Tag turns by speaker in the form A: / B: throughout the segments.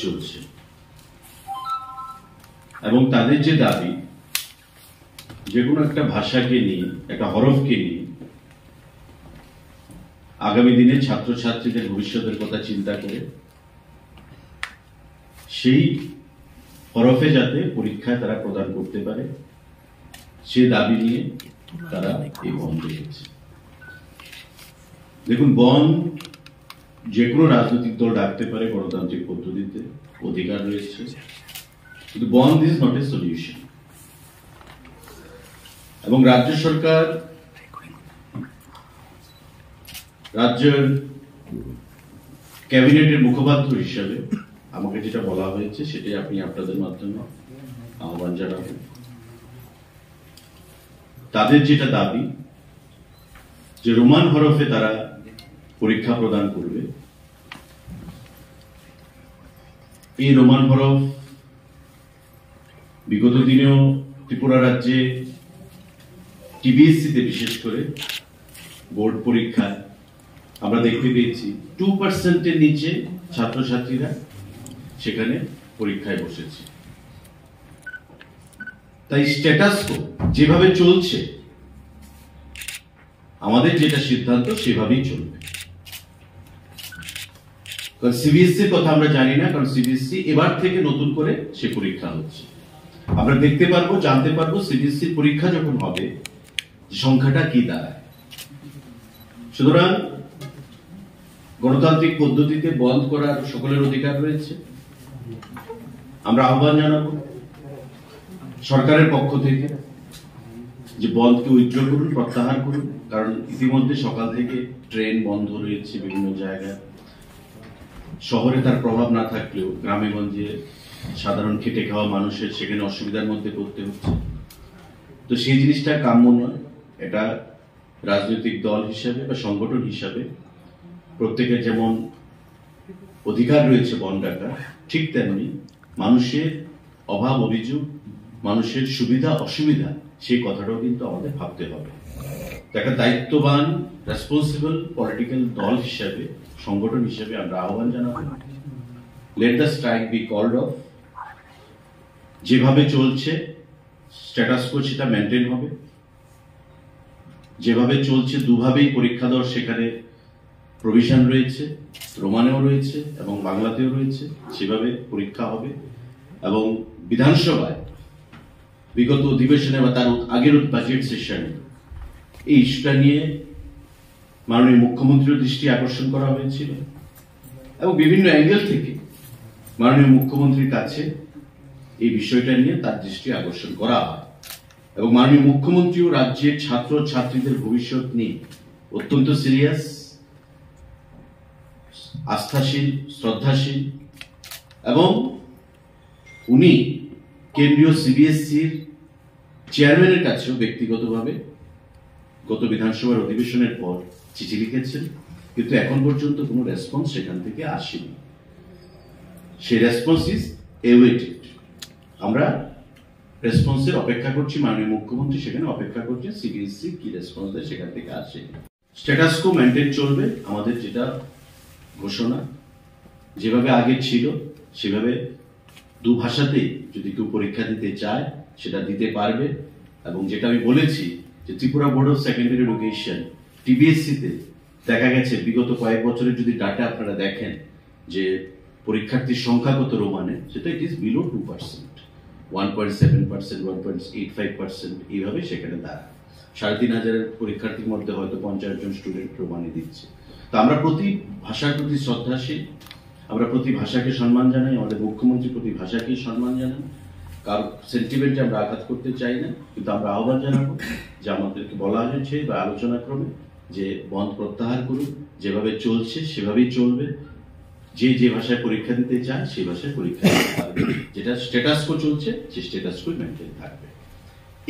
A: চলছে এবং তাদের যে দাবি যে কোনো একটা ভাষাকে নিয়ে, একটা হরফকে নিয়ে আগামী দিনে ছাত্রছাত্রীদের ভবিষ্যতের কথা চিন্তা করে সেই হরফে যাতে পরীক্ষায় তারা প্রদান করতে পারে সে দাবি নিয়ে তারা এই বন্ধ রেখেছে। দেখুন, বন্ধ যে কোনো রাজনৈতিক দল ডাকতে পারে, গণতান্ত্রিক পদ্ধতিতে অধিকার রয়েছে, কিন্তু বন্ধ ইজ নট এ সলিউশন। এবং রাজ্য সরকার, রাজ্যের ক্যাবিনেটের মুখপাত্র হিসাবে আমাকে যেটা বলা হয়েছে সেটাই আপনি আপনাদের মাধ্যমে আহ্বান জানাবেন। তাদের যেটা দাবি যে রোমান হরফে তারা পরীক্ষা প্রদান করবে, এই রোমান হরফ বিগত দিনেও ত্রিপুরা রাজ্যে টিবিএসসিতে বিশেষ করে বোর্ড পরীক্ষায় আমরা দেখতে পেয়েছি 2% নিচে ছাত্রছাত্রীরা সেখানে পরীক্ষায় বসেছে। তাই স্ট্যাটাস যেভাবে চলছে, আমাদের যেটা সিদ্ধান্ত সেভাবেই চলবে। কারণ সিবিএসসির কথা আমরা জানি না, কারণ সিবিএসসি এবার থেকে নতুন করে সে পরীক্ষা হচ্ছে। আমরা দেখতে পারবো, জানতে পারবো সিবিএসসির পরীক্ষা যখন হবে সংখ্যাটা কি দাঁড়ায়। সুতরাং গণতান্ত্রিক পদ্ধতিতে বন্ধ করার সকলের অধিকার রয়েছে। আমরা আহ্বান জানাবো সরকারের পক্ষ থেকে যে বন্ধকে উইথড্র করুন, প্রত্যাহার করুন। কারণ ইতিমধ্যে সকাল থেকে ট্রেন বন্ধ রয়েছে বিভিন্ন জায়গায়। শহরে তার প্রভাব না থাকলেও গ্রামে গঞ্জে সাধারণ খেটে খাওয়া মানুষের সেখানে অসুবিধার মধ্যে পড়তে হচ্ছে। তো সেই জিনিসটা কাম্য নয়। এটা রাজনৈতিক দল হিসাবে বা সংগঠন হিসাবে প্রত্যেকের যেমন অধিকার রয়েছে বন্ধ ডাকা, ঠিক তেমনি মানুষের অভাব অভিযোগ, মানুষের সুবিধা অসুবিধা, সেই কথাটাও কিন্তু আমাদের ভাবতে হবে। একটা দায়িত্ববান রেসপন্সিবল পলিটিক্যাল দল হিসাবে, সংগঠন হিসাবে আমরা আহ্বান জানাবো, let the strike be called off. যেভাবে চলছে স্ট্যাটাস কো সেটা মেনটেন হবে। যেভাবে চলছে দুভাবেই পরীক্ষা দেওয়ার সেখানে প্রভিশন রয়েছে, রোমানেও রয়েছে এবং বাংলাতেও রয়েছে, সেভাবে পরীক্ষা হবে। এবং বিধানসভায় বিগত অধিবেশনে বা তার আগের বাজেট সেশনে এই ইস্যুটা নিয়ে মাননীয় মুখ্যমন্ত্রীর দৃষ্টি আকর্ষণ করা হয়েছিল এবং বিভিন্ন অ্যাঙ্গেল থেকে মাননীয় মুখ্যমন্ত্রীর কাছে এই বিষয়টা নিয়ে তার দৃষ্টি আকর্ষণ করা হয়। এবং মাননীয় মুখ্যমন্ত্রীও রাজ্যের ছাত্র ছাত্রীদের ভবিষ্যৎ নিয়ে অত্যন্ত সিরিয়াস, আস্থাশীল, শ্রদ্ধাশীল এবং উনি কেন্দ্রীয় সিবিএসসির চেয়ারম্যানের কাছেও ব্যক্তিগতভাবে গত বিধানসভার অধিবেশনের পর চিঠি লিখেছেন, কিন্তু এখন পর্যন্ত কোনো রেসপন্স সেখান থেকে আসেনি। সেই রেসপন্স ইজ এওয়েটেড। আমরা রেসপন্সের অপেক্ষা করছি, মাননীয় মুখ্যমন্ত্রী সেখানে অপেক্ষা করছেন সিবিএসসি কি রেসপন্স দেয় সেখান থেকে আসে। স্ট্যাটাস কো মেনটেন চলবে, আমাদের যেটা ঘোষণা। যেভাবে আগে ছিল সেভাবে দু ভাষাতেই যদি কেউ পরীক্ষা দিতে চায় সেটা দিতে পারবে। এবং যেটা আমি বলেছি যে Tripura board of secondary education টিবিএসসিতে দেখা গেছে বিগত কয়েক বছরের যদি ডাটা আপনারা দেখেন যে পরীক্ষার্থীর সংখ্যা কত রোমানে, সেটা ইট ইজ বিলো 2%, 1.7%, 1.85%, এইভাবে সেখানে দাঁড়ায়। 3,500 পরীক্ষার্থীর মধ্যে হয়তো 50 জন স্টুডেন্ট রোমানে দিচ্ছে। তো আমরা প্রতি ভাষার প্রতি শ্রদ্ধাশীল, আমরা প্রতি ভাষাকে সম্মান জানাই, আমাদের মুখ্যমন্ত্রী প্রতি ভাষাকেই সম্মান জানান। কারো সেন্টিমেন্টে আমরা আঘাত করতে চাই না, কিন্তু আমরা আহ্বান জানাবো যে আমাদেরকে বলা হয়েছে বা আলোচনা ক্রমে যে বন্ধ প্রত্যাহার করুন, যেভাবে চলছে সেভাবেই চলবে। যে যে ভাষায় পরীক্ষা দিতে চায় সেই ভাষায় পরীক্ষা দিতে পারবে। যেটা স্ট্যাটাস কো চলছে সেই স্ট্যাটাস কো মেনটেন থাকবে।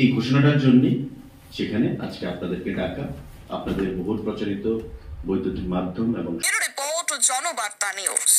A: এই ঘোষণাটার জন্যই সেখানে আজকে আপনাদেরকে ডাকা, আপনাদের বহুল প্রচারিত বৈদ্যুতিক মাধ্যম এবং
B: রিপোর্ট জনবার্তা নিউজ।